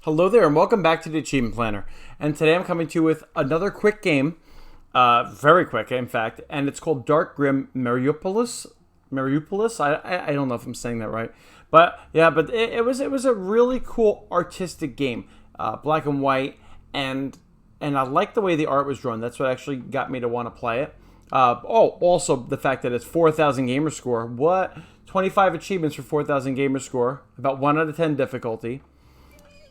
Hello there and welcome back to the Achievement Planner. And today I'm coming to you with another quick game, very quick in fact, and it's called Mariupolis. I don't know if I'm saying that right, but yeah, but it was a really cool artistic game, black and white, and I like the way the art was drawn. That's what actually got me to want to play it. Also the fact that it's 4,000 gamer score. What? 25 achievements for 4,000 gamer score. About 1 out of 10 difficulty.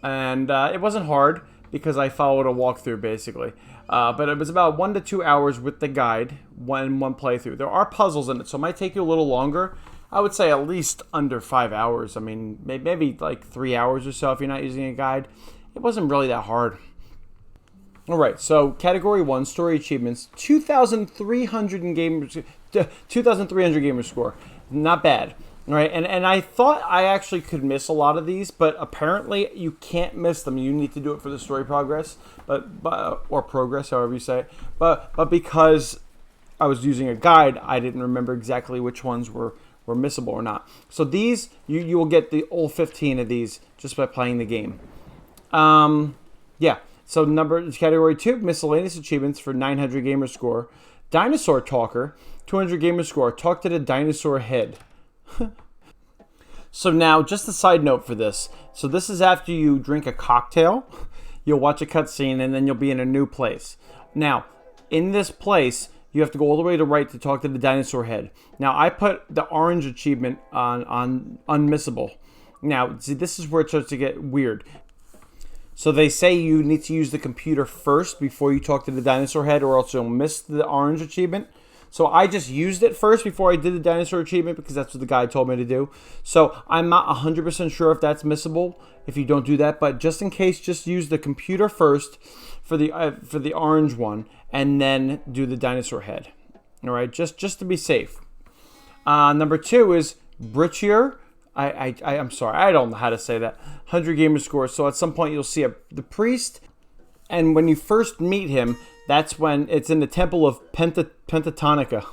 And it wasn't hard because I followed a walkthrough basically. But it was about 1 to 2 hours with the guide, one playthrough. There are puzzles in it, so it might take you a little longer. I would say at least under 5 hours. I mean, maybe like 3 hours or so if you're not using a guide. It wasn't really that hard. Alright, so category 1, story achievements, 2,300 gamer score. Not bad. Right, and I thought I actually could miss a lot of these, but apparently you can't miss them. You need to do it for the story progress, or progress, however you say it. But because I was using a guide, I didn't remember exactly which ones were missable or not. So these, you will get the all 15 of these just by playing the game. Yeah, so category 2, miscellaneous achievements for 900 gamer score. Dinosaur talker, 200 gamer score. Talk to the dinosaur head. So now, just a side note for this. So this is after you drink a cocktail, you'll watch a cutscene, and then you'll be in a new place. Now, in this place, you have to go all the way to the right to talk to the dinosaur head. Now, I put the orange achievement on unmissable. Now, see, this is where it starts to get weird. So they say you need to use the computer first before you talk to the dinosaur head, or else you'll miss the orange achievement. So I just used it first before I did the dinosaur achievement because that's what the guy told me to do. So I'm not 100% sure if that's missable if you don't do that. But just in case, just use the computer first for the orange one and then do the dinosaur head. All right, just to be safe. Number 2 is Britchier. I'm sorry, I don't know how to say that. 100 gamer score. So at some point you'll see the priest. And when you first meet him, that's when it's in the temple of Pentatonica.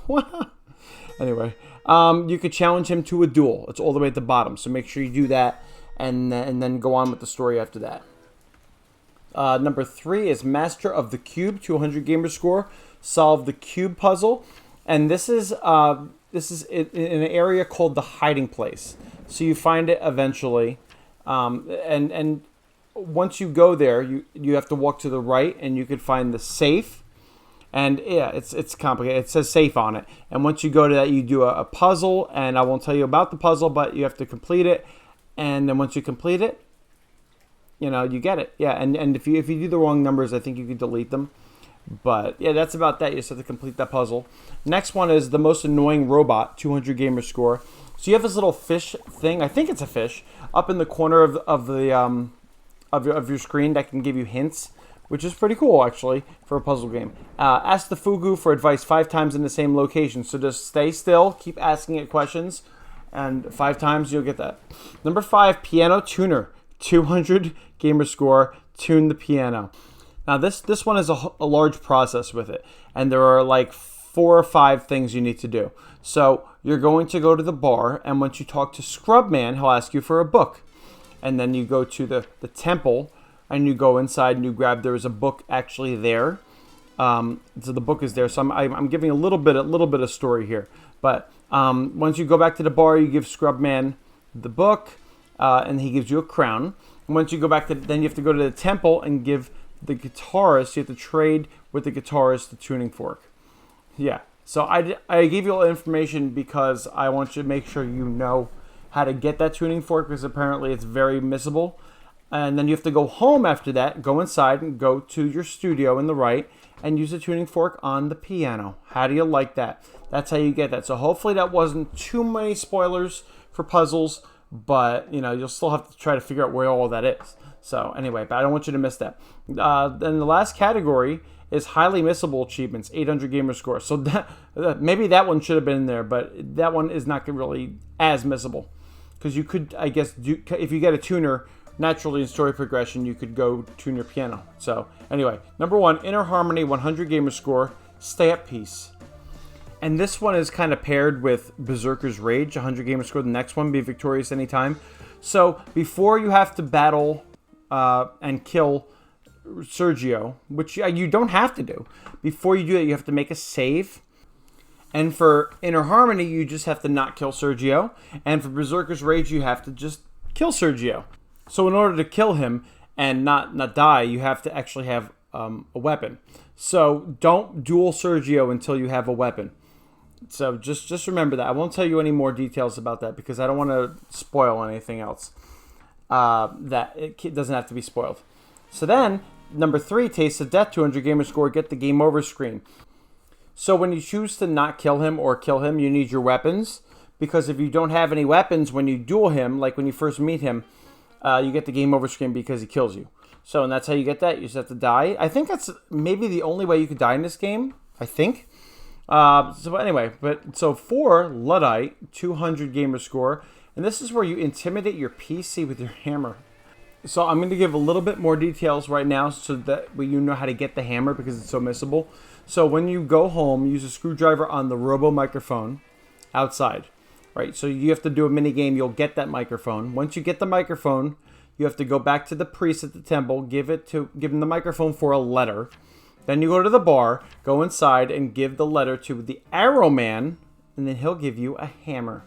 Anyway, you could challenge him to a duel. It's all the way at the bottom, so make sure you do that, and then go on with the story after that. Number 3 is Master of the Cube, 200 gamer score. Solve the cube puzzle, and this is in an area called the hiding place. So you find it eventually, and once you go there, you have to walk to the right, and you could find the safe. And yeah, it's complicated. It says safe on it. And once you go to that, you do a puzzle, and I won't tell you about the puzzle, but you have to complete it. And then once you complete it, you get it. Yeah, and if you do the wrong numbers, I think you can delete them. But yeah, that's about that. You just have to complete that puzzle. Next one is the most annoying robot, 200 gamer score. So you have this little fish thing. I think it's a fish up in the corner of your screen that can give you hints, which is pretty cool actually for a puzzle game. Ask the Fugu for advice 5 times in the same location. So just stay still, keep asking it questions, and 5 times you'll get that. Number 5, piano tuner, 200 gamer score. Tune the piano. Now this one is a large process with it, and there are like 4 or 5 things you need to do. So you're going to go to the bar, and once you talk to Scrubman, he'll ask you for a book. And then you go to the temple, and you go inside and you grab. There is a book actually there, so the book is there. So I'm giving a little bit of story here. But once you go back to the bar, you give Scrubman the book, and he gives you a crown. And once you go back then you have to go to the temple and give the guitarist. You have to trade with the guitarist the tuning fork. Yeah. So I gave you all the information because I want you to make sure you know how to get that tuning fork, because apparently it's very missable. And then you have to go home after that, go inside and go to your studio in the right and use the tuning fork on the piano. How do you like that? That's how you get that. So hopefully that wasn't too many spoilers for puzzles, but you'll still have to try to figure out where all that is. So anyway, but I don't want you to miss that. Then the last category is highly missable achievements, 800 gamer score. So maybe that one should have been in there, but that one is not really as missable. Because you could, I guess, if you get a tuner, naturally in story progression, you could go tune your piano. So anyway, number 1, Inner Harmony, 100 gamer score, stay at peace. And this one is kind of paired with Berserker's Rage, 100 gamer score. The next one, be victorious anytime. So before you have to battle and kill Sergio, which you don't have to do. Before you do that, you have to make a save. And for Inner Harmony, you just have to not kill Sergio. And for Berserker's Rage, you have to just kill Sergio. So in order to kill him and not die, you have to actually have a weapon. So don't duel Sergio until you have a weapon. So just remember that. I won't tell you any more details about that because I don't want to spoil anything else. That it doesn't have to be spoiled. So then, number 3, Taste of Death, 200 gamer score, get the game over screen. So when you choose to not kill him or kill him, you need your weapons. Because if you don't have any weapons when you duel him, like when you first meet him, you get the game over screen because he kills you. So, and that's how you get that. You just have to die. I think that's maybe the only way you could die in this game. I think. So anyway, so 4, Luddite, 200 gamer score. And this is where you intimidate your PC with your hammer. So I'm going to give a little bit more details right now so that you know how to get the hammer because it's so missable. So when you go home, use a screwdriver on the robo microphone outside. Right, so you have to do a mini game. You'll get that microphone. Once you get the microphone, you have to go back to the priest at the temple, give him the microphone for a letter. Then you go to the bar, go inside, and give the letter to the Arrow Man, and then he'll give you a hammer.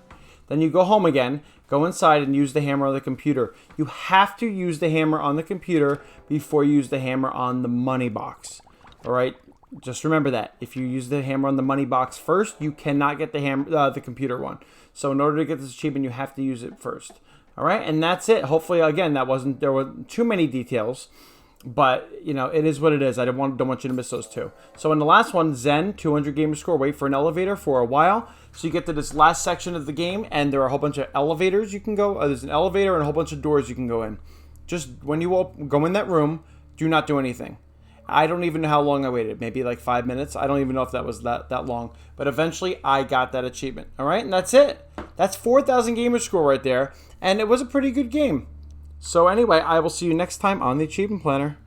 Then you go home again, go inside, and use the hammer on the computer. You have to use the hammer on the computer before you use the hammer on the money box. All right. Just remember that. If you use the hammer on the money box first, you cannot get the computer one. So in order to get this achievement, you have to use it first. All right, and that's it. Hopefully, again, there were too many details, but it is what it is. I don't want you to miss those two. So in the last one, Zen, 200 gamer score. Wait for an elevator for a while. So you get to this last section of the game, and there are a whole bunch of elevators you can go. There's an elevator and a whole bunch of doors you can go in. Just when you go in that room, do not do anything. I don't even know how long I waited. Maybe like 5 minutes. I don't even know if that was that long. But eventually, I got that achievement. All right, and that's it. That's 4,000 gamer score right there. And it was a pretty good game. So anyway, I will see you next time on the Achievement Planner.